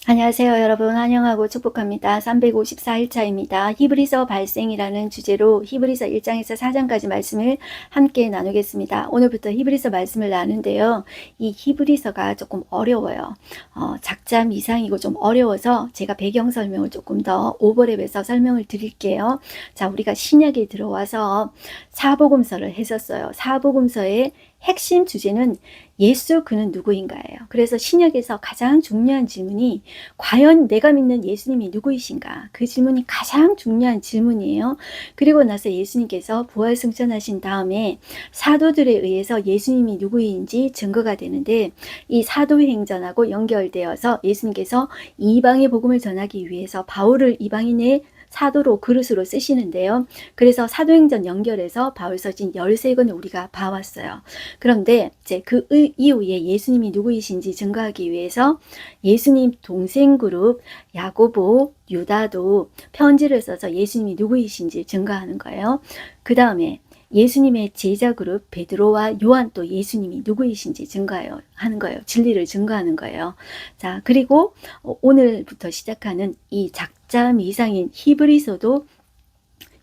안녕하세요. 여러분 환영하고 축복합니다. 354일차입니다. 히브리서 발생이라는 주제로 히브리서 1장에서 4장까지 말씀을 함께 나누겠습니다. 오늘부터 히브리서 말씀을 나누는데요. 이 히브리서가 조금 어려워요. 작자 미상이고 좀 어려워서 제가 배경 설명을 조금 더 오버랩해서 설명을 드릴게요. 자, 우리가 신약에 들어와서 사복음서를 했었어요. 사복음서의 핵심 주제는 예수 그는 누구인가예요. 그래서 신약에서 가장 중요한 질문이 과연 내가 믿는 예수님이 누구이신가? 그 질문이 가장 중요한 질문이에요. 그리고 나서 예수님께서 부활 승천하신 다음에 사도들에 의해서 예수님이 누구인지 증거가 되는데 이 사도행전하고 연결되어서 예수님께서 이방의 복음을 전하기 위해서 바울을 이방인의 사도로 그릇으로 쓰시는데요. 그래서 사도행전 연결해서 바울서신 13권을 우리가 봐왔어요. 그런데 이제 그 이후에 예수님이 누구이신지 증거하기 위해서 예수님 동생 그룹 야고보, 유다도 편지를 써서 예수님이 누구이신지 증거하는 거예요. 그 다음에 예수님의 제자 그룹 베드로와 요한 또 예수님이 누구이신지 증거하는 거예요. 진리를 증거하는 거예요. 자, 그리고 오늘부터 시작하는 이 작자 미상인 히브리서도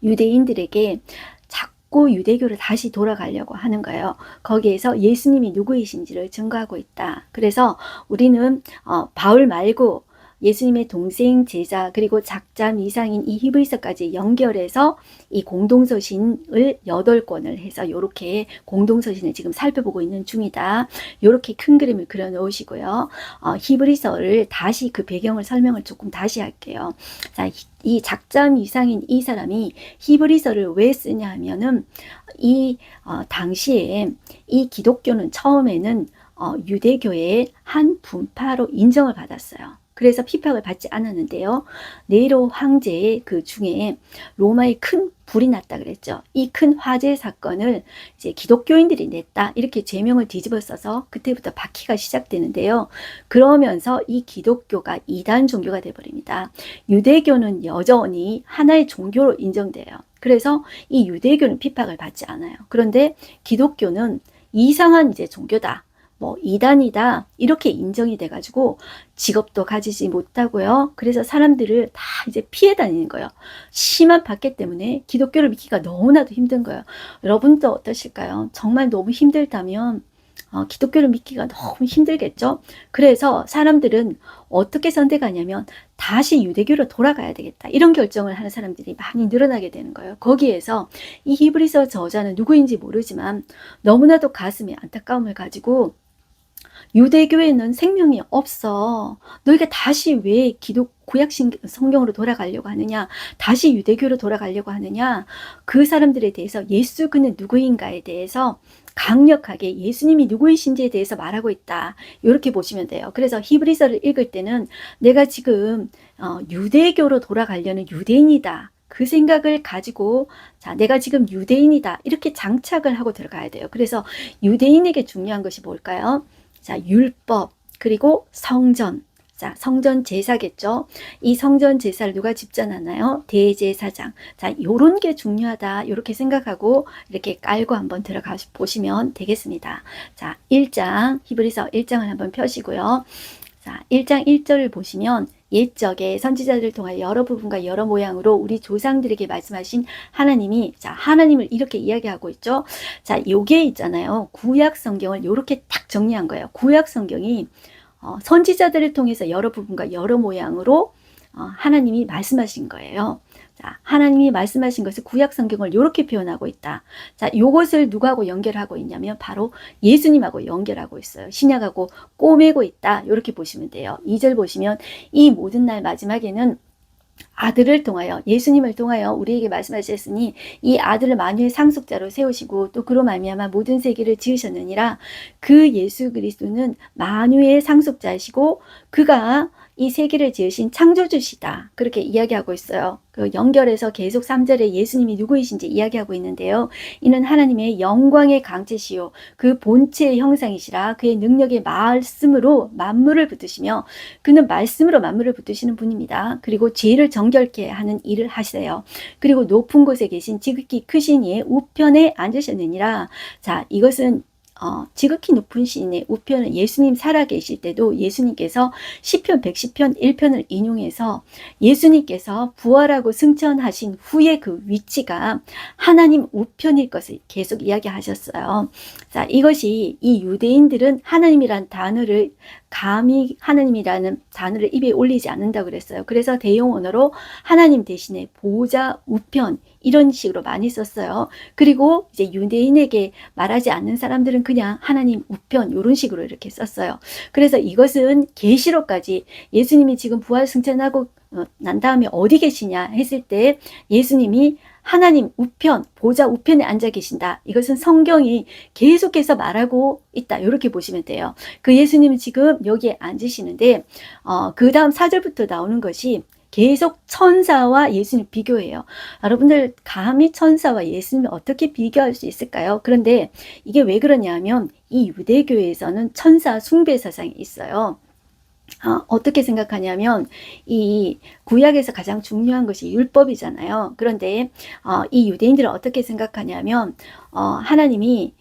유대인들에게 자꾸 유대교를 다시 돌아가려고 하는 거예요. 거기에서 예수님이 누구이신지를 증거하고 있다. 그래서 우리는 바울 말고 예수님의 동생 제자 그리고 작자 미상인 이 히브리서까지 연결해서 이 공동서신을 8권을 해서 이렇게 공동서신을 지금 살펴보고 있는 중이다. 이렇게 큰 그림을 그려 놓으시고요. 히브리서를 다시 그 배경을 설명을 조금 다시 할게요. 자, 이 작자 미상인 이 사람이 히브리서를 왜 쓰냐 하면은 이 당시에 이 기독교는 처음에는 유대교의 한 분파로 인정을 받았어요. 그래서 핍박을 받지 않았는데요. 네로 황제의 그 중에 로마에 큰 불이 났다 그랬죠. 이 큰 화재 사건을 이제 기독교인들이 냈다. 이렇게 제명을 뒤집어 써서 그때부터 박해가 시작되는데요. 그러면서 이 기독교가 이단 종교가 되어버립니다. 유대교는 여전히 하나의 종교로 인정돼요. 그래서 이 유대교는 핍박을 받지 않아요. 그런데 기독교는 이상한 이제 종교다. 뭐 이단이다 이렇게 인정이 돼가지고 직업도 가지지 못하고요. 그래서 사람들을 다 이제 피해 다니는 거예요. 심한 박해 때문에 기독교를 믿기가 너무나도 힘든 거예요. 여러분도 어떠실까요? 정말 너무 힘들다면 기독교를 믿기가 너무 힘들겠죠. 그래서 사람들은 어떻게 선택하냐면 다시 유대교로 돌아가야 되겠다. 이런 결정을 하는 사람들이 많이 늘어나게 되는 거예요. 거기에서 이 히브리서 저자는 누구인지 모르지만 너무나도 가슴에 안타까움을 가지고 유대교에는 생명이 없어. 너희가 다시 왜 구약 성경으로 돌아가려고 하느냐? 다시 유대교로 돌아가려고 하느냐? 그 사람들에 대해서 예수 그는 누구인가에 대해서 강력하게 예수님이 누구이신지에 대해서 말하고 있다. 이렇게 보시면 돼요. 그래서 히브리서를 읽을 때는 내가 지금 유대교로 돌아가려는 유대인이다. 그 생각을 가지고 자, 내가 지금 유대인이다. 이렇게 장착을 하고 들어가야 돼요. 그래서 유대인에게 중요한 것이 뭘까요? 자, 율법, 그리고 성전. 자, 성전 제사겠죠. 이 성전 제사를 누가 집전하나요? 대제사장. 자, 요런 게 중요하다. 이렇게 생각하고 이렇게 깔고 한번 들어가 보시면 되겠습니다. 자, 1장, 히브리서 1장을 한번 펴시고요. 자, 1장 1절을 보시면 옛적에 선지자들을 통하여 여러 부분과 여러 모양으로 우리 조상들에게 말씀하신 하나님이, 자, 하나님을 이렇게 이야기하고 있죠. 자, 요게 있잖아요. 구약 성경을 요렇게 딱 정리한 거예요. 구약 성경이 선지자들을 통해서 여러 부분과 여러 모양으로 하나님이 말씀하신 거예요. 자, 하나님이 말씀하신 것을 구약 성경을 이렇게 표현하고 있다. 자, 요것을 누구하고 연결하고 있냐면 바로 예수님하고 연결하고 있어요. 신약하고 꼬매고 있다. 이렇게 보시면 돼요. 2절 보시면 이 모든 날 마지막에는 아들을 통하여 예수님을 통하여 우리에게 말씀하셨으니 이 아들을 만유의 상속자로 세우시고 또 그로 말미암아 모든 세계를 지으셨느니라. 그 예수 그리스도는 만유의 상속자이시고 그가 이 세계를 지으신 창조주시다. 그렇게 이야기하고 있어요. 그 연결해서 계속 3절에 예수님이 누구이신지 이야기하고 있는데요. 이는 하나님의 영광의 강체시요 그 본체의 형상이시라. 그의 능력의 말씀으로 만물을 붙드시며 그는 말씀으로 만물을 붙드시는 분입니다. 그리고 죄를 정결케 하는 일을 하시세요. 그리고 높은 곳에 계신 지극히 크신 이의 우편에 앉으셨느니라. 자, 이것은 지극히 높은 시인의 우편은 예수님 살아계실 때도 예수님께서 시편 110편 1편을 인용해서 예수님께서 부활하고 승천하신 후에 그 위치가 하나님 우편일 것을 계속 이야기하셨어요. 자, 이것이 이 유대인들은 하나님이란 단어를 감히 하나님이라는 단어를 입에 올리지 않는다고 그랬어요. 그래서 대용언어로 하나님 대신에 보좌 우편 이런 식으로 많이 썼어요. 그리고 이제 유대인에게 말하지 않는 사람들은 그냥 하나님 우편 이런 식으로 이렇게 썼어요. 그래서 이것은 계시록까지 예수님이 지금 부활 승천하고 난 다음에 어디 계시냐 했을 때 예수님이 하나님 우편, 보좌 우편에 앉아 계신다. 이것은 성경이 계속해서 말하고 있다. 이렇게 보시면 돼요. 그 예수님은 지금 여기에 앉으시는데 그 다음 4절부터 나오는 것이 계속 천사와 예수님 비교해요. 여러분들 감히 천사와 예수님을 어떻게 비교할 수 있을까요? 그런데 이게 왜 그러냐면 이 유대교에서는 천사 숭배 사상이 있어요. 어떻게 생각하냐면 이 구약에서 가장 중요한 것이 율법이잖아요. 그런데 이 유대인들은 어떻게 생각하냐면 하나님이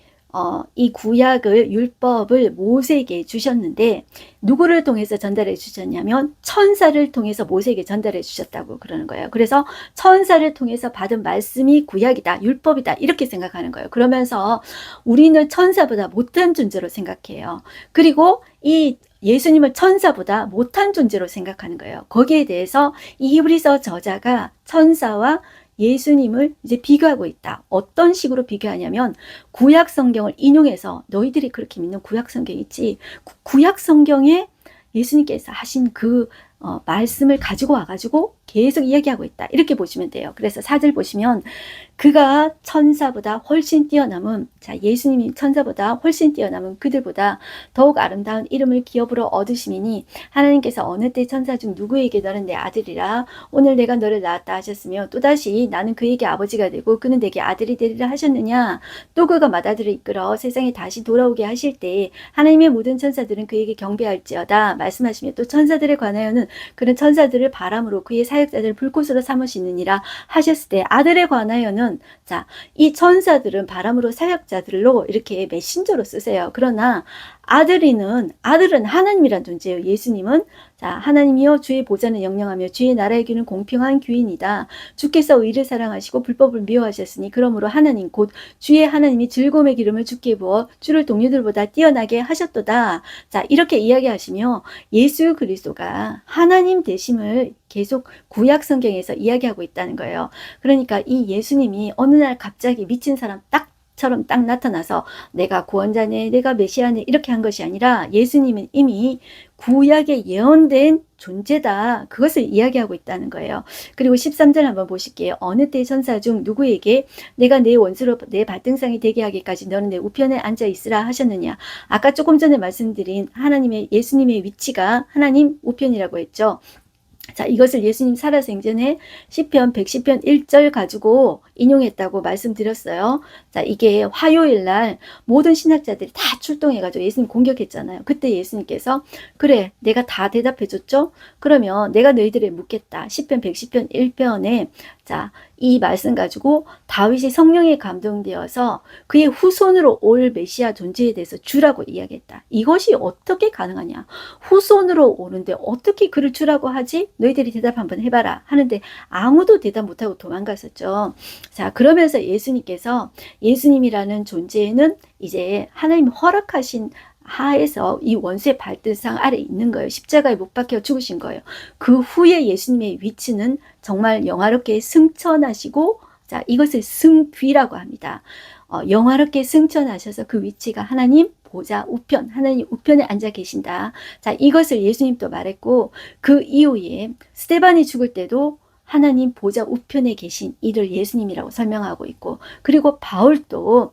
이 구약을 율법을 모세에게 주셨는데 누구를 통해서 전달해 주셨냐면 천사를 통해서 모세에게 전달해 주셨다고 그러는 거예요. 그래서 천사를 통해서 받은 말씀이 구약이다, 율법이다 이렇게 생각하는 거예요. 그러면서 우리는 천사보다 못한 존재로 생각해요. 그리고 이 예수님을 천사보다 못한 존재로 생각하는 거예요. 거기에 대해서 이 히브리서 저자가 천사와 예수님을 이제 비교하고 있다. 어떤 식으로 비교하냐면 구약 성경을 인용해서 너희들이 그렇게 믿는 구약 성경이 있지. 구약 성경에 예수님께서 하신 그 말씀을 가지고 와가지고 계속 이야기하고 있다. 이렇게 보시면 돼요. 그래서 4절 보시면 그가 천사보다 훨씬 뛰어남은, 자, 예수님이 천사보다 훨씬 뛰어남은 그들보다 더욱 아름다운 이름을 기업으로 얻으심이니 하나님께서 어느 때 천사 중 누구에게 너는 내 아들이라 오늘 내가 너를 낳았다 하셨으며 또다시 나는 그에게 아버지가 되고 그는 내게 아들이 되리라 하셨느냐. 또 그가 맏아들을 이끌어 세상에 다시 돌아오게 하실 때 하나님의 모든 천사들은 그에게 경배할지어다 말씀하시며 또 천사들에 관하여는 그는 천사들을 바람으로 그의 사역자들을 불꽃으로 삼으시느니라 하셨을 때 아들에 관하여는 자, 이 천사들은 바람으로 사역자들로 이렇게 메신저로 쓰세요. 그러나 아들은 하나님이란 존재예요. 예수님은 자, 하나님이여 주의 보좌는 영영하며 주의 나라의 귀는 공평한 귀인이다. 주께서 의를 사랑하시고 불법을 미워하셨으니 그러므로 하나님 곧 주의 하나님이 즐거움의 기름을 주께 부어 주를 동료들보다 뛰어나게 하셨도다. 자, 이렇게 이야기하시며 예수 그리스도가 하나님 되심을 계속 구약 성경에서 이야기하고 있다는 거예요. 그러니까 이 예수님이 어느 날 갑자기 미친 사람 처럼 딱 나타나서 내가 구원자네, 내가 메시아네 이렇게 한 것이 아니라 예수님은 이미 구약에 예언된 존재다. 그것을 이야기하고 있다는 거예요. 그리고 13절 한번 보실게요. 어느 때 천사 중 누구에게 내가 내 원수로 내 발등상이 되게 하기까지 너는 내 우편에 앉아 있으라 하셨느냐. 아까 조금 전에 말씀드린 하나님의 예수님의 위치가 하나님 우편이라고 했죠. 자, 이것을 예수님 살아서 생전에 시편 110편 1절 가지고 인용했다고 말씀드렸어요. 자, 이게 화요일 날 모든 신학자들이 다 출동해가지고 예수님 공격했잖아요. 그때 예수님께서 그래, 내가 다 대답해줬죠? 그러면 내가 너희들에 묻겠다. 시편 110편 1편에 자, 이 말씀 가지고 다윗이 성령에 감동되어서 그의 후손으로 올 메시아 존재에 대해서 주라고 이야기했다. 이것이 어떻게 가능하냐? 후손으로 오는데 어떻게 그를 주라고 하지? 너희들이 대답 한번 해봐라 하는데 아무도 대답 못하고 도망갔었죠. 자, 그러면서 예수님께서 예수님이라는 존재는 이제 하나님 허락하신 하에서 이 원수의 발등상 아래 있는 거예요. 십자가에 못 박혀 죽으신 거예요. 그 후에 예수님의 위치는 정말 영화롭게 승천하시고 자, 이것을 승귀라고 합니다. 영화롭게 승천하셔서 그 위치가 하나님 보좌 우편, 하나님 우편에 앉아 계신다. 자, 이것을 예수님도 말했고 그 이후에 스데반이 죽을 때도 하나님 보좌 우편에 계신 이를 예수님이라고 설명하고 있고 그리고 바울도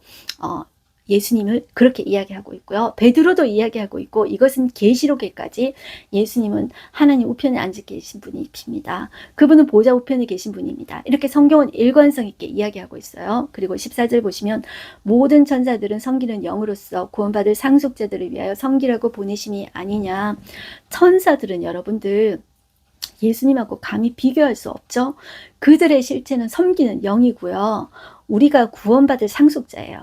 예수님을 그렇게 이야기하고 있고요. 베드로도 이야기하고 있고 이것은 계시록에까지 예수님은 하나님 우편에 앉아 계신 분이십니다. 그분은 보좌 우편에 계신 분입니다. 이렇게 성경은 일관성 있게 이야기하고 있어요. 그리고 14절 보시면 모든 천사들은 섬기는 영으로서 구원받을 상속자들을 위하여 섬기라고 보내심이 아니냐. 천사들은 여러분들 예수님하고 감히 비교할 수 없죠. 그들의 실체는 섬기는 영이고요. 우리가 구원받을 상속자예요.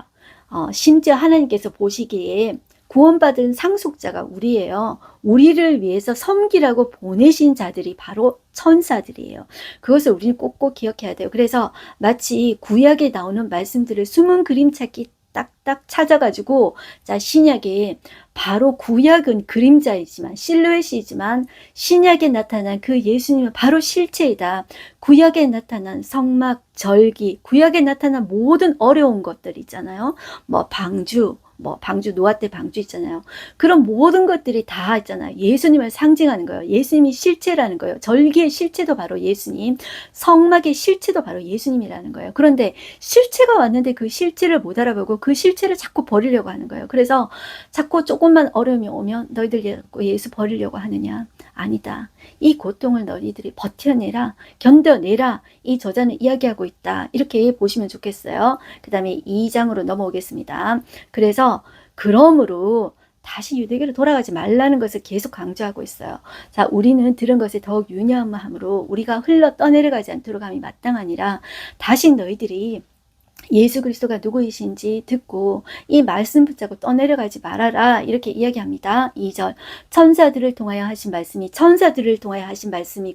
심지어 하나님께서 보시기에 구원받은 상속자가 우리예요. 우리를 위해서 섬기라고 보내신 자들이 바로 천사들이에요. 그것을 우리는 꼭꼭 기억해야 돼요. 그래서 마치 구약에 나오는 말씀들을 숨은 그림 찾기 딱딱 찾아가지고, 자, 신약에 바로 구약은 그림자이지만 실루엣이지만 신약에 나타난 그 예수님은 바로 실체이다. 구약에 나타난 성막, 절기, 구약에 나타난 모든 어려운 것들 있잖아요. 방주 노아 때 방주 있잖아요. 그런 모든 것들이 다 있잖아요. 예수님을 상징하는 거예요. 예수님이 실체라는 거예요. 절기의 실체도 바로 예수님, 성막의 실체도 바로 예수님이라는 거예요. 그런데 실체가 왔는데 그 실체를 못 알아보고 그 실체를 자꾸 버리려고 하는 거예요. 그래서 자꾸 조금만 어려움이 오면 너희들 예수 버리려고 하느냐? 아니다. 이 고통을 너희들이 버텨내라, 견뎌내라. 이 저자는 이야기하고 있다. 이렇게 보시면 좋겠어요. 그 다음에 2장으로 넘어오겠습니다. 그러므로 다시 유대교로 돌아가지 말라는 것을 계속 강조하고 있어요. 자, 우리는 들은 것에 더욱 유념함으로 우리가 흘러 떠내려가지 않도록 함이 마땅하니라. 다시 너희들이 예수 그리스도가 누구이신지 듣고 이 말씀 붙잡고 떠내려가지 말아라. 이렇게 이야기합니다. 2절. 천사들을 통하여 하신 말씀이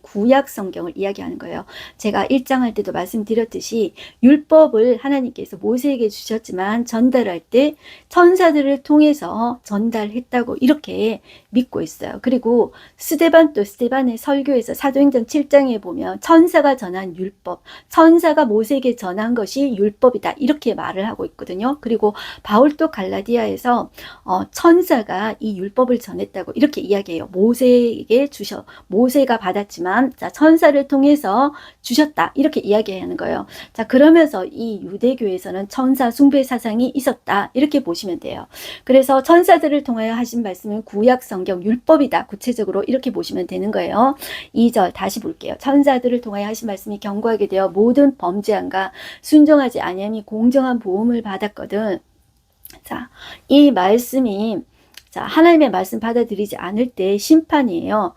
구약 성경을 이야기하는 거예요. 제가 1장 할 때도 말씀드렸듯이 율법을 하나님께서 모세에게 주셨지만 전달할 때 천사들을 통해서 전달했다고 이렇게 믿고 있어요. 그리고 스데반의 설교에서 사도행전 7장에 보면 천사가 전한 율법, 천사가 모세에게 전한 것이 율법이다. 이렇게 말을 하고 있거든요. 그리고 바울도 갈라디아에서 천사가 이 율법을 전했다고 이렇게 이야기해요. 모세가 받았지만 자, 천사를 통해서 주셨다. 이렇게 이야기하는 거예요. 자, 그러면서 이 유대교에서는 천사 숭배 사상이 있었다. 이렇게 보시면 돼요. 그래서 천사들을 통하여 하신 말씀은 구약 성경 율법이다. 구체적으로 이렇게 보시면 되는 거예요. 2절 다시 볼게요. 천사들을 통하여 하신 말씀이 경고하게 되어 모든 범죄함과 순종하지 아니함이 공정한 보험을 받았거든. 자, 이 말씀이 하나님의 말씀 받아들이지 않을 때 심판이에요.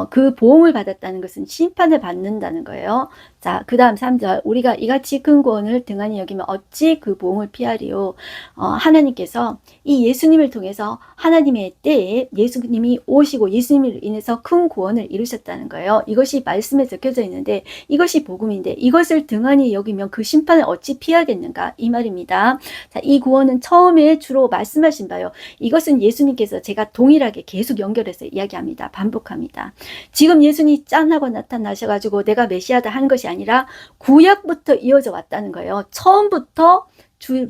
그 보험을 받았다는 것은 심판을 받는다는 거예요. 자, 그 다음 3절. 우리가 이같이 큰 구원을 등한히 여기면 어찌 그 보험을 피하리요. 하나님께서 이 예수님을 통해서 하나님의 때에 예수님이 오시고 예수님을 인해서 큰 구원을 이루셨다는 거예요. 이것이 말씀에 적혀져 있는데 이것이 복음인데 이것을 등한히 여기면 그 심판을 어찌 피하겠는가 이 말입니다. 자, 이 구원은 처음에 주로 말씀하신 바요. 이것은 예수님께서 제가 동일하게 계속 연결해서 이야기합니다. 반복합니다. 지금 예수님이 짠하고 나타나셔가지고 내가 메시아다 하는 것이 아니라 구약부터 이어져 왔다는 거예요. 처음부터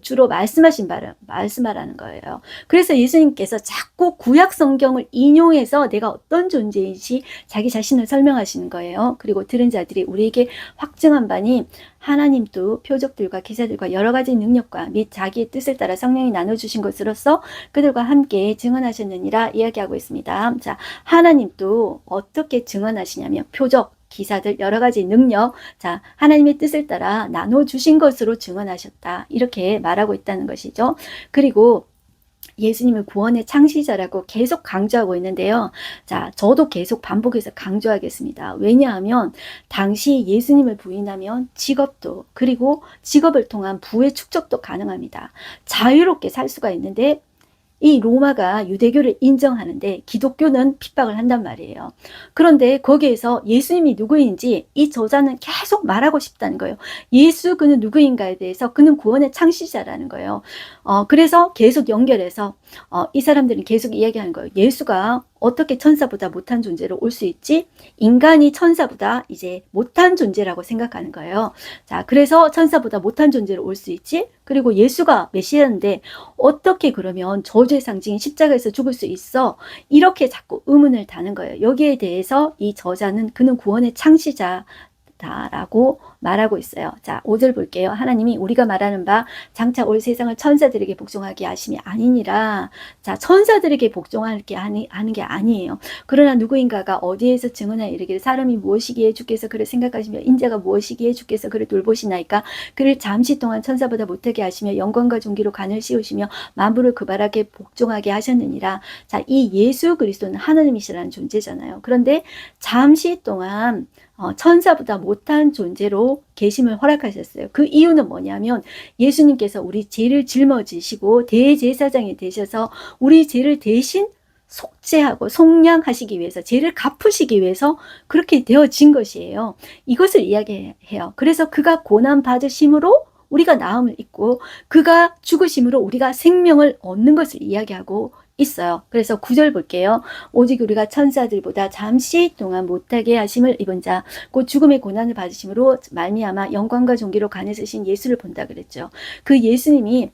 주로 말씀하라는 거예요. 그래서 예수님께서 자꾸 구약 성경을 인용해서 내가 어떤 존재인지 자기 자신을 설명하시는 거예요. 그리고 들은 자들이 우리에게 확증한 바니 하나님도 표적들과 기사들과 여러 가지 능력과 및 자기의 뜻을 따라 성령이 나눠주신 것으로서 그들과 함께 증언하셨느니라 이야기하고 있습니다. 자, 하나님도 어떻게 증언하시냐면 표적, 기사들, 여러 가지 능력, 자, 하나님의 뜻을 따라 나눠주신 것으로 증언하셨다. 이렇게 말하고 있다는 것이죠. 그리고 예수님을 구원의 창시자라고 계속 강조하고 있는데요. 자, 저도 계속 반복해서 강조하겠습니다. 왜냐하면 당시 예수님을 부인하면 직업도 그리고 직업을 통한 부의 축적도 가능합니다. 자유롭게 살 수가 있는데 이 로마가 유대교를 인정하는데 기독교는 핍박을 한단 말이에요. 그런데 거기에서 예수님이 누구인지 이 저자는 계속 말하고 싶다는 거예요. 예수 그는 누구인가에 대해서 그는 구원의 창시자라는 거예요. 그래서 계속 연결해서 이 사람들은 계속 이야기하는 거예요. 예수가 어떻게 천사보다 못한 존재로 올 수 있지? 인간이 천사보다 이제 못한 존재라고 생각하는 거예요. 자, 그래서 천사보다 못한 존재로 올 수 있지? 그리고 예수가 메시아인데 어떻게 그러면 저주의 상징인 십자가에서 죽을 수 있어? 이렇게 자꾸 의문을 다는 거예요. 여기에 대해서 이 저자는 그는 구원의 창시자 라고 말하고 있어요. 자, 5절 볼게요. 하나님이 우리가 말하는 바 장차 올 세상을 천사들에게 복종하게 하심이 아니니라. 자, 천사들에게 복종하는 게 아니에요. 그러나 누구인가가 어디에서 증언하여 이르기를 사람이 무엇이기에 주께서 그를 생각하시며 인자가 무엇이기에 주께서 그를 돌보시나이까. 그를 잠시 동안 천사보다 못하게 하시며 영광과 존귀로 간을 씌우시며 만물을 그발하게 복종하게 하셨느니라. 자, 이 예수 그리스도는 하나님이시라는 존재잖아요. 그런데 잠시 동안 천사보다 못한 존재로 계심을 허락하셨어요. 그 이유는 뭐냐면 예수님께서 우리 죄를 짊어지시고 대제사장이 되셔서 우리 죄를 대신 속죄하고 속량하시기 위해서, 죄를 갚으시기 위해서 그렇게 되어진 것이에요. 이것을 이야기해요. 그래서 그가 고난 받으심으로 우리가 나음을 입고 그가 죽으심으로 우리가 생명을 얻는 것을 이야기하고 있어요. 그래서 9절 볼게요. 오직 우리가 천사들보다 잠시 동안 못하게 하심을 입은 자, 곧 죽음의 고난을 받으심으로 말미암아 영광과 존귀로 간에 서신 예수를 본다 그랬죠. 그 예수님이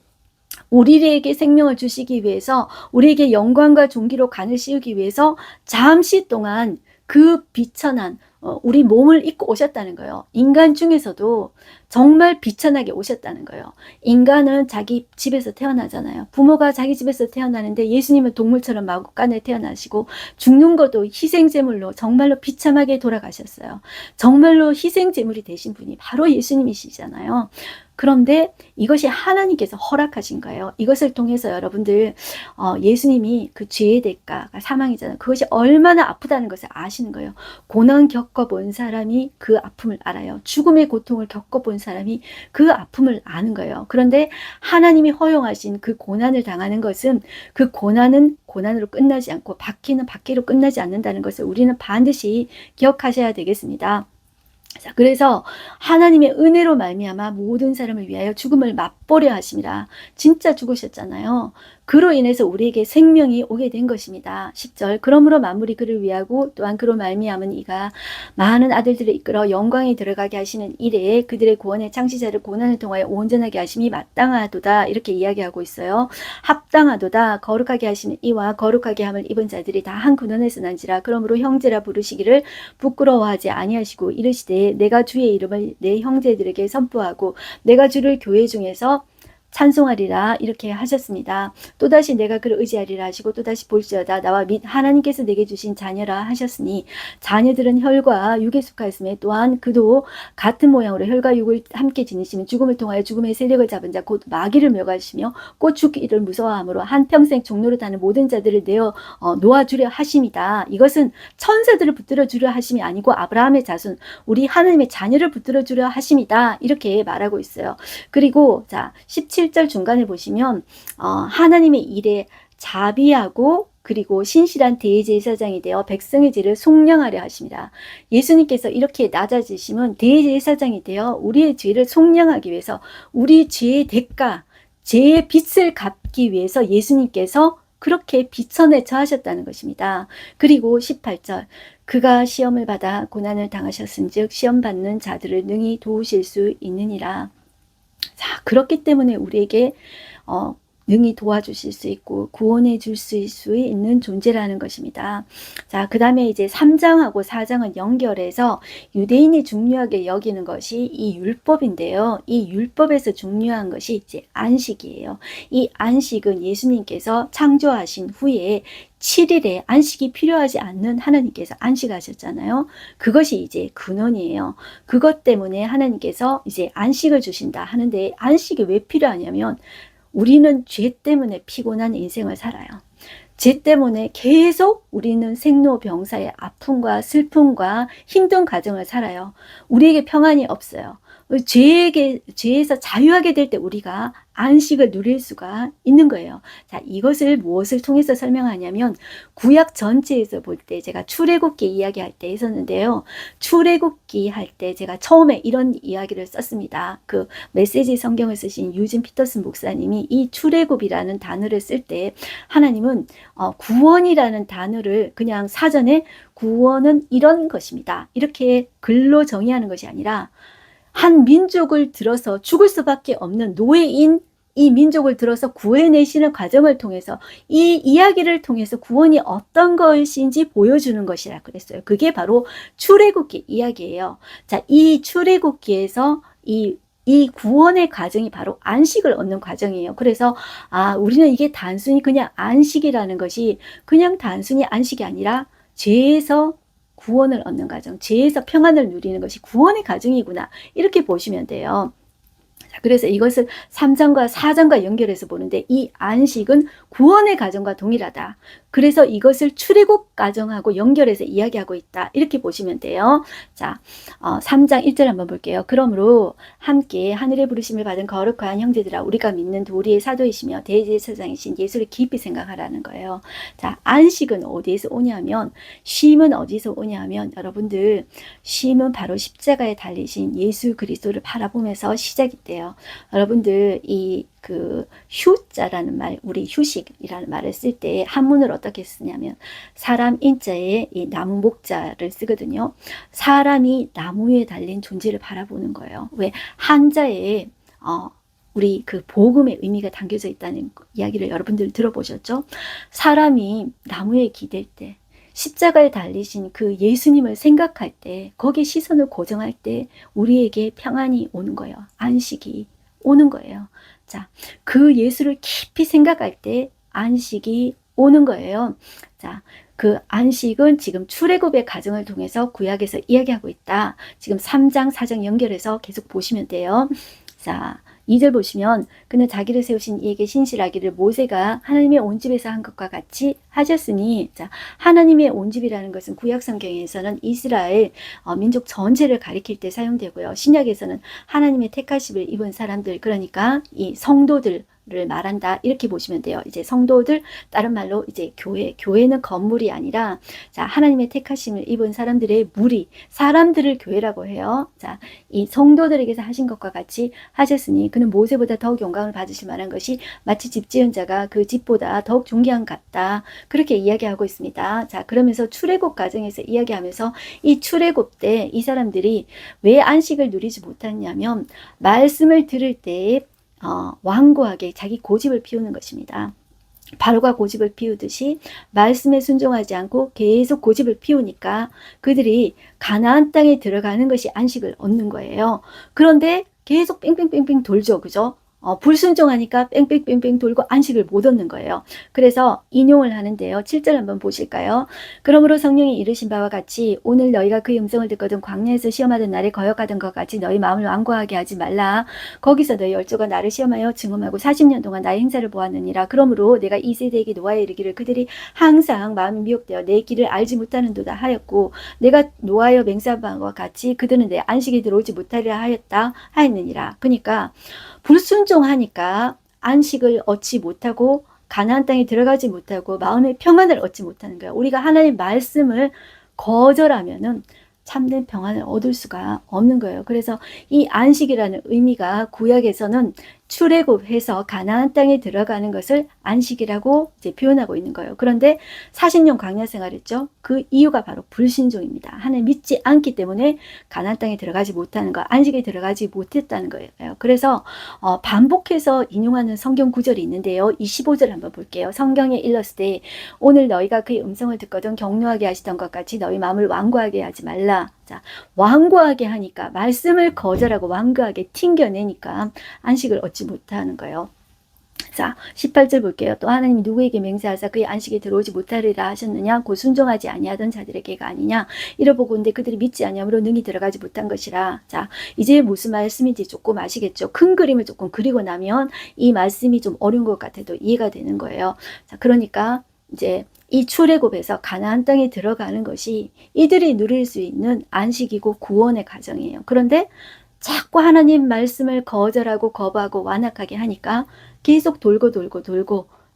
우리에게 생명을 주시기 위해서, 우리에게 영광과 존귀로 간을 씌우기 위해서 잠시 동안 그 비천한 우리 몸을 입고 오셨다는 거예요. 인간 중에서도 정말 비천하게 오셨다는 거예요. 인간은 자기 집에서 태어나잖아요. 부모가 자기 집에서 태어나는데 예수님은 동물처럼 마구간에 태어나시고 죽는 것도 희생제물로 정말로 비참하게 돌아가셨어요. 정말로 희생제물이 되신 분이 바로 예수님이시잖아요. 그런데 이것이 하나님께서 허락하신 거예요. 이것을 통해서 여러분들 예수님이 그 죄의 대가가 사망이잖아요. 그것이 얼마나 아프다는 것을 아시는 거예요. 고난 겪어본 사람이 그 아픔을 알아요. 죽음의 고통을 겪어본 사람이 그 아픔을 아는 거예요. 그런데 하나님이 허용하신 그 고난을 당하는 것은 그 고난은 고난으로 끝나지 않고 박해는 박해로 끝나지 않는다는 것을 우리는 반드시 기억하셔야 되겠습니다. 자, 그래서 하나님의 은혜로 말미암아 모든 사람을 위하여 죽음을 맛보려 하심이라. 진짜 죽으셨잖아요. 그로 인해서 우리에게 생명이 오게 된 것입니다. 10절 그러므로 만물이 그를 위하고 또한 그로 말미암은 이가 많은 아들들을 이끌어 영광에 들어가게 하시는 이래에 그들의 구원의 창시자를 고난을 통하여 온전하게 하심이 마땅하도다. 이렇게 이야기하고 있어요. 합당하도다. 거룩하게 하시는 이와 거룩하게 함을 입은 자들이 다 한 근원에서 난지라. 그러므로 형제라 부르시기를 부끄러워하지 아니하시고 이르시되 내가 주의 이름을 내 형제들에게 선포하고 내가 주를 교회 중에서 찬송하리라. 이렇게 하셨습니다. 또다시 내가 그를 의지하리라 하시고 또다시 볼지어다 나와 및 하나님께서 내게 주신 자녀라 하셨으니 자녀들은 혈과 육에 속하였음에 또한 그도 같은 모양으로 혈과 육을 함께 지니시면 죽음을 통하여 죽음의 세력을 잡은 자 곧 마귀를 멸하시며 곧 죽기를 무서워함으로 한평생 종로를 다는 모든 자들을 내어 놓아주려 하심이다. 이것은 천사들을 붙들어 주려 하심이 아니고 아브라함의 자손 우리 하나님의 자녀를 붙들어 주려 하심이다. 이렇게 말하고 있어요. 그리고 자 17절 중간에 보시면 하나님의 일에 자비하고 그리고 신실한 대제사장이 되어 백성의 죄를 속량하려 하십니다. 예수님께서 이렇게 낮아지심은 대제사장이 되어 우리의 죄를 속량하기 위해서 우리 죄의 대가, 죄의 빚을 갚기 위해서 예수님께서 그렇게 비천에 처하셨다는 것입니다. 그리고 18절 그가 시험을 받아 고난을 당하셨은즉 시험 받는 자들을 능히 도우실 수 있느니라. 자, 그렇기 때문에 우리에게 능히 도와주실 수 있고 구원해 줄 수 있는 존재라는 것입니다. 자, 그 다음에 이제 3장하고 4장은 연결해서 유대인이 중요하게 여기는 것이 이 율법인데요. 이 율법에서 중요한 것이 이제 안식이에요. 이 안식은 예수님께서 창조하신 후에 7일에 안식이 필요하지 않는 하나님께서 안식하셨잖아요. 그것이 이제 근원이에요. 그것 때문에 하나님께서 이제 안식을 주신다 하는데 안식이 왜 필요하냐면 우리는 죄 때문에 피곤한 인생을 살아요. 죄 때문에 계속 우리는 생로병사의 아픔과 슬픔과 힘든 과정을 살아요. 우리에게 평안이 없어요. 죄에서 자유하게 될 때 우리가 안식을 누릴 수가 있는 거예요. 자, 이것을 무엇을 통해서 설명하냐면 구약 전체에서 볼 때 제가 출애굽기 이야기할 때 했었는데요. 출애굽기 할 때 제가 처음에 이런 이야기를 썼습니다. 그 메시지 성경을 쓰신 유진 피터슨 목사님이 이 출애굽이라는 단어를 쓸 때 하나님은 구원이라는 단어를 그냥 사전에 구원은 이런 것입니다. 이렇게 글로 정의하는 것이 아니라 한 민족을 들어서 죽을 수밖에 없는 노예인 이 민족을 들어서 구해내시는 과정을 통해서 이 이야기를 통해서 구원이 어떤 것인지 보여주는 것이라 그랬어요. 그게 바로 출애굽기 이야기예요. 자, 이 출애굽기에서 이 구원의 과정이 바로 안식을 얻는 과정이에요. 그래서 우리는 이게 단순히 그냥 안식이라는 것이 그냥 단순히 안식이 아니라 죄에서 구원을 얻는 과정, 죄에서 평안을 누리는 것이 구원의 과정이구나. 이렇게 보시면 돼요. 그래서 이것을 3장과 4장과 연결해서 보는데 이 안식은 구원의 과정과 동일하다. 그래서 이것을 출애굽 가정하고 연결해서 이야기하고 있다. 이렇게 보시면 돼요. 자, 3장 1절 한번 볼게요. 그러므로 함께 하늘의 부르심을 받은 거룩한 형제들아, 우리가 믿는 도리의 사도이시며 대제사장이신 예수를 깊이 생각하라는 거예요. 자, 안식은 어디에서 오냐면, 쉼은 어디서 오냐면, 여러분들 쉼은 바로 십자가에 달리신 예수 그리스도를 바라보면서 시작이 돼요. 여러분들 휴자라는 말, 우리 휴식이라는 말을 쓸 때 한문을 어떻게 쓰냐면 사람 인자에 이 나무 목자를 쓰거든요. 사람이 나무 위에 달린 존재를 바라보는 거예요. 왜? 한자에 우리 그 복음의 의미가 담겨져 있다는 이야기를 여러분들 들어보셨죠? 사람이 나무에 기댈 때, 십자가에 달리신 그 예수님을 생각할 때, 거기에 시선을 고정할 때 우리에게 평안이 오는 거예요. 안식이 오는 거예요. 자, 그 예수를 깊이 생각할 때 안식이 오는 거예요. 자, 그 안식은 지금 출애굽의 과정을 통해서 구약에서 이야기하고 있다. 지금 3장, 4장 연결해서 계속 보시면 돼요. 자, 2절 보시면 그는 자기를 세우신 이에게 신실하기를 모세가 하나님의 온 집에서 한 것과 같이 하셨으니, 자, 하나님의 온 집이라는 것은 구약 성경에서는 이스라엘 민족 전체를 가리킬 때 사용되고요. 신약에서는 하나님의 택하심을 입은 사람들, 그러니까 이 성도들 를 말한다. 이렇게 보시면 돼요. 이제 성도들, 다른 말로 이제 교회는 건물이 아니라, 자, 하나님의 택하심을 입은 사람들의 무리, 사람들을 교회라고 해요. 자, 이 성도들에게서 하신 것과 같이 하셨으니 그는 모세보다 더욱 영광을 받으실 만한 것이 마치 집 지은 자가 그 집보다 더욱 존귀한 같다. 그렇게 이야기하고 있습니다. 자, 그러면서 출애굽 과정에서 이야기하면서 이 출애굽 때 이 사람들이 왜 안식을 누리지 못했냐면 말씀을 들을 때 완고하게 자기 고집을 피우는 것입니다. 바로가 고집을 피우듯이 말씀에 순종하지 않고 계속 고집을 피우니까 그들이 가나안 땅에 들어가는 것이 안식을 얻는 거예요. 그런데 계속 뺑뺑뺑뺑 돌죠. 그죠? 불순종하니까 뺑뺑뺑뺑 돌고 안식을 못 얻는 거예요. 그래서 인용을 하는데요. 7절 한번 보실까요? 그러므로 성령이 이르신 바와 같이 오늘 너희가 그의 음성을 듣거든 광야에서 시험하던 날에 거역하던 것 같이 너희 마음을 완고하게 하지 말라. 거기서 너희 열조가 나를 시험하여 증험하고 40년 동안 나의 행사를 보았느니라. 그러므로 내가 이 세대에게 노아에 이르기를 그들이 항상 마음이 미혹되어 내 길을 알지 못하는도다 하였고, 내가 노아여 맹세한 바와 같이 그들은 내 안식에 들어오지 못하리라 하였느니라. 그러니까 불순종하니까 안식을 얻지 못하고 가나안 땅에 들어가지 못하고 마음의 평안을 얻지 못하는 거예요. 우리가 하나님의 말씀을 거절하면은 참된 평안을 얻을 수가 없는 거예요. 그래서 이 안식이라는 의미가 구약에서는 출애굽해서 가나안 땅에 들어가는 것을 안식이라고 이제 표현하고 있는 거예요. 그런데 40년 광야 생활했죠. 그 이유가 바로 불신종입니다. 하나님 믿지 않기 때문에 가나안 땅에 들어가지 못하는 거, 안식에 들어가지 못했다는 거예요. 그래서 반복해서 인용하는 성경 구절이 있는데요. 25절 한번 볼게요. 성경에 일렀을 때 오늘 너희가 그의 음성을 듣거든 격려하게 하시던 것 같이 너희 마음을 완고하게 하지 말라. 자, 완고하게 하니까 말씀을 거절하고 완고하게 튕겨내니까 안식을 얻지 못하는 거예요. 자, 18절 볼게요. 또 하나님이 누구에게 맹세하사 그의 안식에 들어오지 못하리라 하셨느냐? 곧 순종하지 아니하던 자들에게가 아니냐? 이러보건대 그들이 믿지 아니함으로 능히 들어가지 못한 것이라. 자, 이제 무슨 말씀인지 조금 아시겠죠? 큰 그림을 조금 그리고 나면 이 말씀이 좀 어려운 것 같아도 이해가 되는 거예요. 자, 그러니까 이제 이 출애굽에서 가나안 땅에 들어가는 것이 이들이 누릴 수 있는 안식이고 구원의 과정이에요. 그런데 자꾸 하나님 말씀을 거절하고 거부하고 완악하게 하니까 계속 돌고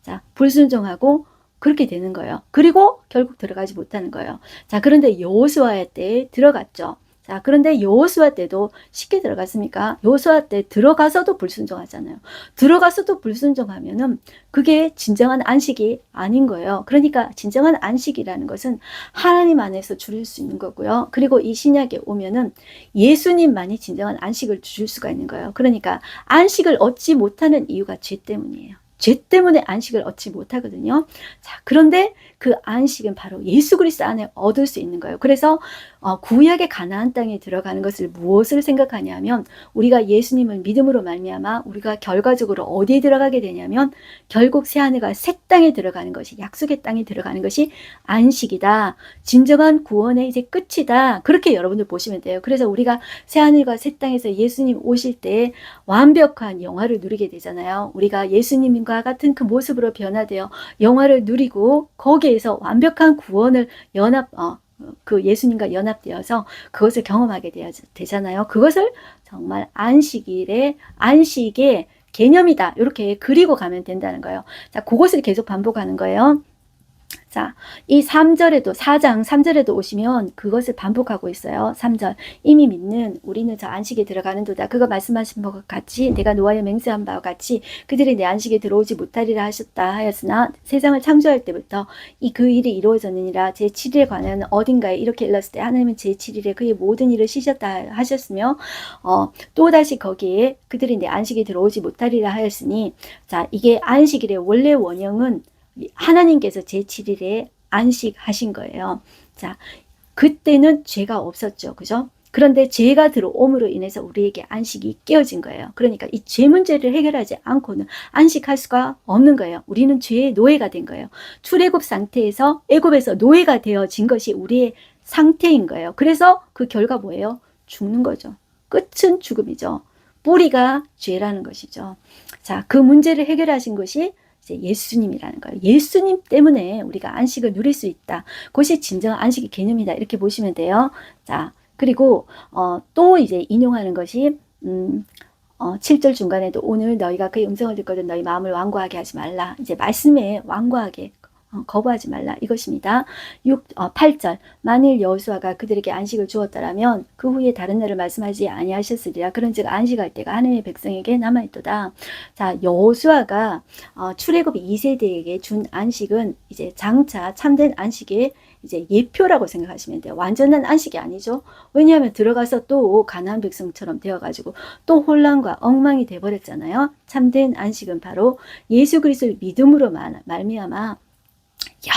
자, 불순종하고 그렇게 되는 거예요. 그리고 결국 들어가지 못하는 거예요. 자, 그런데 여호수아 때 들어갔죠. 자, 그런데 여호수아 때도 쉽게 들어갔습니까? 여호수아 때 들어가서도 불순종하잖아요. 들어가서도 불순종하면은 그게 진정한 안식이 아닌 거예요. 그러니까 진정한 안식이라는 것은 하나님 안에서 주릴 수 있는 거고요. 그리고 이 신약에 오면은 예수님만이 진정한 안식을 주실 수가 있는 거예요. 그러니까 안식을 얻지 못하는 이유가 죄 때문이에요. 죄 때문에 안식을 얻지 못하거든요. 자, 그런데 그 안식은 바로 예수 그리스도 안에 얻을 수 있는 거예요. 그래서 구약의 가나안 땅에 들어가는 것을 무엇을 생각하냐면 우리가 예수님을 믿음으로 말미암아 우리가 결과적으로 어디에 들어가게 되냐면 결국 새하늘과 새 땅에 들어가는 것이, 약속의 땅에 들어가는 것이 안식이다. 진정한 구원의 이제 끝이다. 그렇게 여러분들 보시면 돼요. 그래서 우리가 새하늘과 새 땅에서 예수님 오실 때 완벽한 영화를 누리게 되잖아요. 우리가 예수님과 같은 그 모습으로 변화되어 영화를 누리고 거기에 그리스도에서 완벽한 구원을 그 예수님과 연합되어서 그것을 경험하게 되잖아요. 그것을 정말 안식의 개념이다. 이렇게 그리고 가면 된다는 거예요. 자, 그것을 계속 반복하는 거예요. 자, 이 3절에도 4장 3절에도 오시면 그것을 반복하고 있어요. 3절 이미 믿는 우리는 저 안식에 들어가는도다. 그가 말씀하신 바와 같이 내가 노아에 맹세한 바와 같이 그들이 내 안식에 들어오지 못하리라 하셨다 하였으나 세상을 창조할 때부터 그 일이 이루어졌느니라. 제7일에 관한 어딘가에 이렇게 일렀을 때 하나님은 제7일에 그의 모든 일을 쉬셨다 하셨으며 또다시 거기에 그들이 내 안식에 들어오지 못하리라 하였으니, 자, 이게 안식일의 원래 원형은 하나님께서 제7일에 안식하신 거예요. 자, 그때는 죄가 없었죠. 그죠? 그런데 죄가 들어옴으로 인해서 우리에게 안식이 깨어진 거예요. 그러니까 이 죄 문제를 해결하지 않고는 안식할 수가 없는 거예요. 우리는 죄의 노예가 된 거예요. 출애굽 상태에서 애굽에서 노예가 되어진 것이 우리의 상태인 거예요. 그래서 그 결과 뭐예요? 죽는 거죠. 끝은 죽음이죠. 뿌리가 죄라는 것이죠. 자, 그 문제를 해결하신 것이 예수님이라는 거예요. 예수님 때문에 우리가 안식을 누릴 수 있다. 그것이 진정한 안식의 개념이다. 이렇게 보시면 돼요. 자, 그리고 또 이제 인용하는 것이 7절 중간에도 오늘 너희가 그의 음성을 듣거든 너희 마음을 완고하게 하지 말라. 이제 말씀에 완고하게 거부하지 말라 이것입니다. 8절 만일 여호수아가 그들에게 안식을 주었더라면 그 후에 다른 날을 말씀하지 아니하셨으리라. 그런즉 안식할 때가 하나님의 백성에게 남아있도다. 자, 여호수아가 출애굽 2세대에게 준 안식은 이제 장차 참된 안식의 이제 예표라고 생각하시면 돼요. 완전한 안식이 아니죠. 왜냐하면 들어가서 또 가나안 백성처럼 되어가지고 또 혼란과 엉망이 돼버렸잖아요. 참된 안식은 바로 예수 그리스도를 믿음으로 말미암아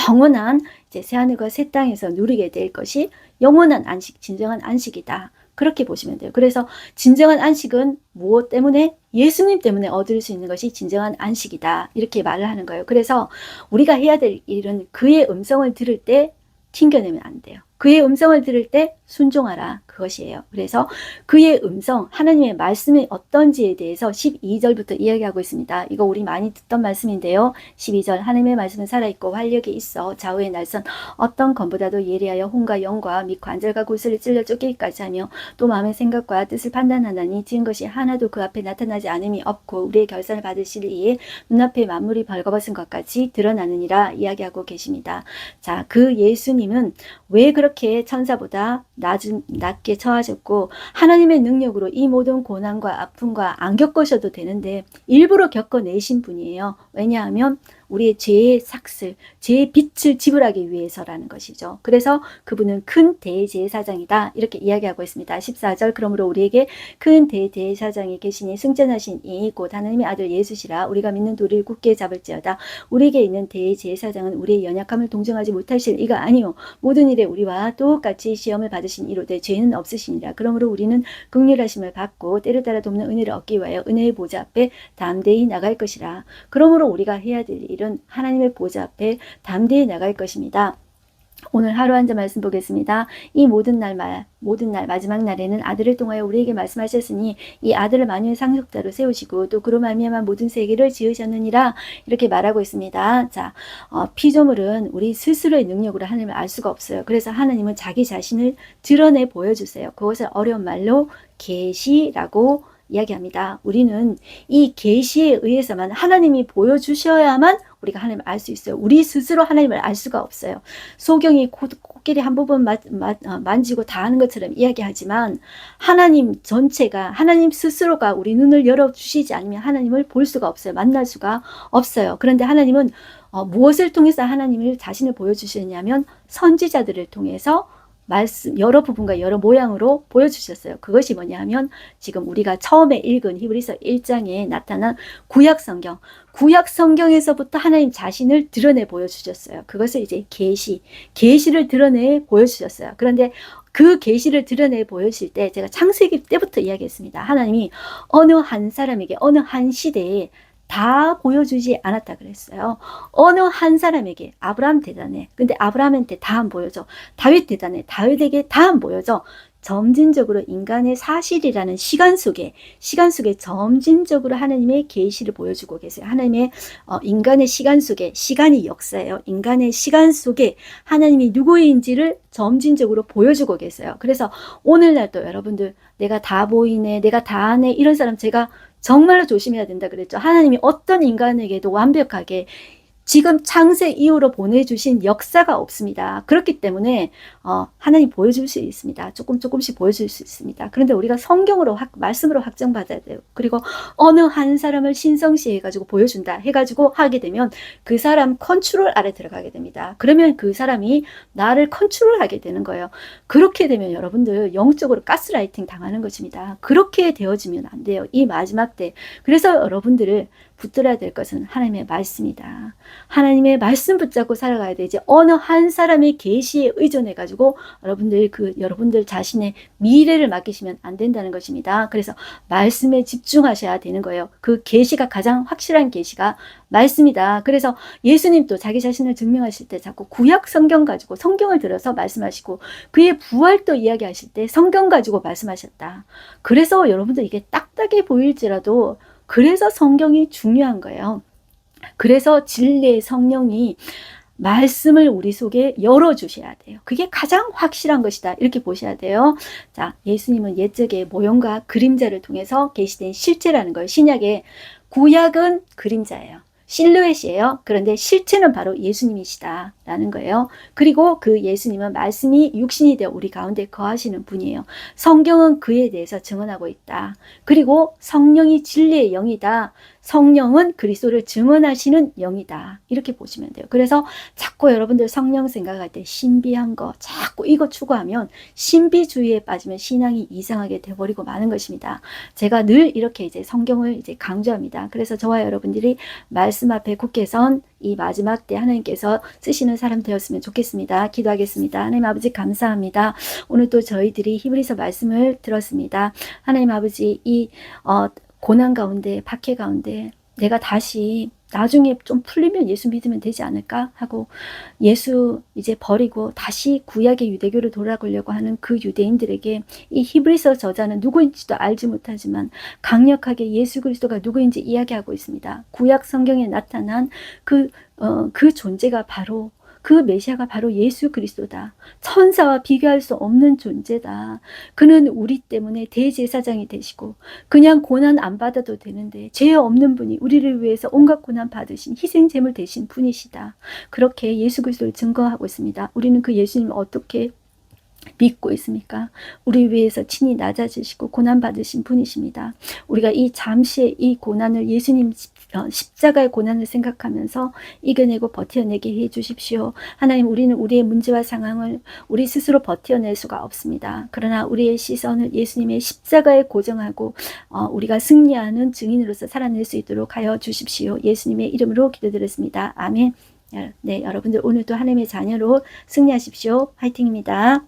영원한 이제 새하늘과 새 땅에서 누리게 될 것이 영원한 안식, 진정한 안식이다. 그렇게 보시면 돼요. 그래서 진정한 안식은 무엇 때문에? 예수님 때문에 얻을 수 있는 것이 진정한 안식이다. 이렇게 말을 하는 거예요. 그래서 우리가 해야 될 일은 그의 음성을 들을 때 튕겨내면 안 돼요. 그의 음성을 들을 때 순종하라. 그것이에요. 그래서 그의 음성, 하나님의 말씀이 어떤지에 대해서 12절부터 이야기하고 있습니다. 이거 우리 많이 듣던 말씀인데요. 12절 하나님의 말씀은 살아있고 활력이 있어 좌우의 날선 어떤 검보다도 예리하여 혼과 영과 및 관절과 골수를 찔러 쫓기기까지 하며 또 마음의 생각과 뜻을 판단하나니 지은 것이 하나도 그 앞에 나타나지 않음이 없고 우리의 결산을 받으실 이에 눈앞에 만물이 벌거벗은 것 같이 드러나느니라 이야기하고 계십니다. 자, 그 예수님은 왜 그렇게 천사보다 낮게 처하셨고 하나님의 능력으로 이 모든 고난과 아픔과 안 겪으셔도 되는데 일부러 겪어내신 분이에요. 왜냐하면 우리의 죄의 삭슬, 죄의 빛을 지불하기 위해서라는 것이죠. 그래서 그분은 큰 대제사장이다. 이렇게 이야기하고 있습니다. 14절 그러므로 우리에게 큰 대제사장이 계시니 승천하신 이 곧 하나님의 아들 예수시라. 우리가 믿는 도리를 굳게 잡을지어다. 우리에게 있는 대제사장은 우리의 연약함을 동정하지 못하실 이가 아니요 모든 일에 우리와 똑같이 시험을 받으신 이로되 죄는 없으시니라. 그러므로 우리는 긍휼하심을 받고 때를 따라 돕는 은혜를 얻기 위하여 은혜의 보좌 앞에 담대히 나갈 것이라. 그러므로 우리가 해야 될 일은 하나님의 보좌 앞에 담대히 나갈 것입니다. 오늘 하루 한 절 말씀 보겠습니다. 이 모든 날 마지막 날에는 아들을 통하여 우리에게 말씀하셨으니 이 아들을 만유의 상속자로 세우시고 또 그로 말미암아 모든 세계를 지으셨느니라 이렇게 말하고 있습니다. 자, 피조물은 우리 스스로의 능력으로 하나님을 알 수가 없어요. 그래서 하나님은 자기 자신을 드러내 보여주세요. 그것을 어려운 말로 계시라고 이야기합니다. 우리는 이 계시에 의해서만 하나님이 보여주셔야만 우리가 하나님을 알 수 있어요. 우리 스스로 하나님을 알 수가 없어요. 소경이 코끼리 한 부분 만지고 다 아는 것처럼 이야기하지만 하나님 전체가 하나님 스스로가 우리 눈을 열어주시지 않으면 하나님을 볼 수가 없어요. 만날 수가 없어요. 그런데 하나님은 무엇을 통해서 하나님을 자신을 보여주시냐면 선지자들을 통해서 말씀 여러 부분과 여러 모양으로 보여주셨어요. 그것이 뭐냐 하면 지금 우리가 처음에 읽은 히브리서 1장에 나타난 구약 성경에서부터 하나님 자신을 드러내 보여주셨어요. 그것을 이제 계시를 드러내 보여주셨어요. 그런데 그 계시를 드러내 보여주실 때 제가 창세기 때부터 이야기했습니다. 하나님이 어느 한 사람에게 어느 한 시대에 다 보여주지 않았다 그랬어요. 어느 한 사람에게 아브라함 대단해. 근데 아브라함한테 다 안 보여줘. 다윗 대단해. 다윗에게 다 안 보여줘. 점진적으로 인간의 사실이라는 시간 속에 점진적으로 하나님의 계시를 보여주고 계세요. 하나님의 인간의 시간 속에, 시간이 역사예요. 인간의 시간 속에 하나님이 누구인지를 점진적으로 보여주고 계세요. 그래서 오늘날도 여러분들 내가 다 보이네, 내가 다 아네, 이런 사람 제가 정말로 조심해야 된다 그랬죠. 하나님이 어떤 인간에게도 완벽하게 지금 창세 이후로 보내주신 역사가 없습니다. 그렇기 때문에 하나님 보여줄 수 있습니다. 조금씩 보여줄 수 있습니다. 그런데 우리가 성경으로 말씀으로 확정받아야 돼요. 그리고 어느 한 사람을 신성시 해가지고 보여준다 해가지고 하게 되면 그 사람 컨트롤 아래 들어가게 됩니다. 그러면 그 사람이 나를 컨트롤하게 되는 거예요. 그렇게 되면 여러분들 영적으로 가스라이팅 당하는 것입니다. 그렇게 되어지면 안 돼요. 이 마지막 때. 그래서 여러분들을 붙들어야 될 것은 하나님의 말씀이다. 하나님의 말씀 붙잡고 살아가야 되지. 어느 한 사람의 계시에 의존해 가지고 여러분들 자신의 미래를 맡기시면 안 된다는 것입니다. 그래서 말씀에 집중하셔야 되는 거예요. 그 계시가 가장 확실한 계시가 말씀이다. 그래서 예수님도 자기 자신을 증명하실 때 자꾸 구약 성경 가지고 성경을 들어서 말씀하시고 그의 부활도 이야기하실 때 성경 가지고 말씀하셨다. 그래서 여러분들 이게 딱딱해 보일지라도 그래서 성경이 중요한 거예요. 그래서 진리의 성령이 말씀을 우리 속에 열어주셔야 돼요. 그게 가장 확실한 것이다. 이렇게 보셔야 돼요. 자, 예수님은 옛적의 모형과 그림자를 통해서 계시된 실체라는 거예요. 신약의 구약은 그림자예요. 실루엣이에요. 그런데 실체는 바로 예수님이시다라는 거예요. 그리고 그 예수님은 말씀이 육신이 되어 우리 가운데 거하시는 분이에요. 성경은 그에 대해서 증언하고 있다. 그리고 성령이 진리의 영이다. 성령은 그리스도를 증언하시는 영이다. 이렇게 보시면 돼요. 그래서 자꾸 여러분들 성령 생각할 때 신비한 거 자꾸 이거 추구하면 신비주의에 빠지면 신앙이 이상하게 돼버리고 마는 것입니다. 제가 늘 이렇게 이제 성경을 이제 강조합니다. 그래서 저와 여러분들이 말씀 앞에 굳게 선 이 마지막 때 하나님께서 쓰시는 사람 되었으면 좋겠습니다. 기도하겠습니다. 하나님 아버지 감사합니다. 오늘 또 저희들이 히브리서 말씀을 들었습니다. 하나님 아버지 이 고난 가운데, 박해 가운데 내가 다시 나중에 좀 풀리면 예수 믿으면 되지 않을까 하고 예수 이제 버리고 다시 구약의 유대교로 돌아가려고 하는 그 유대인들에게 이 히브리서 저자는 누구인지도 알지 못하지만 강력하게 예수 그리스도가 누구인지 이야기하고 있습니다. 구약 성경에 나타난 그 존재가 바로 그 메시아가 바로 예수 그리스도다. 천사와 비교할 수 없는 존재다. 그는 우리 때문에 대제사장이 되시고 그냥 고난 안 받아도 되는데 죄 없는 분이 우리를 위해서 온갖 고난 받으신 희생제물 되신 분이시다. 그렇게 예수 그리스도를 증거하고 있습니다. 우리는 그 예수님을 어떻게 믿고 있습니까? 우리 위해서 친히 낮아지시고 고난받으신 분이십니다. 우리가 이 잠시의 이 고난을 예수님 십자가의 고난을 생각하면서 이겨내고 버텨내게 해 주십시오. 하나님, 우리는 우리의 문제와 상황을 우리 스스로 버텨낼 수가 없습니다. 그러나 우리의 시선을 예수님의 십자가에 고정하고 우리가 승리하는 증인으로서 살아낼 수 있도록 하여 주십시오. 예수님의 이름으로 기도드렸습니다. 아멘. 네, 여러분들 오늘도 하나님의 자녀로 승리하십시오. 화이팅입니다.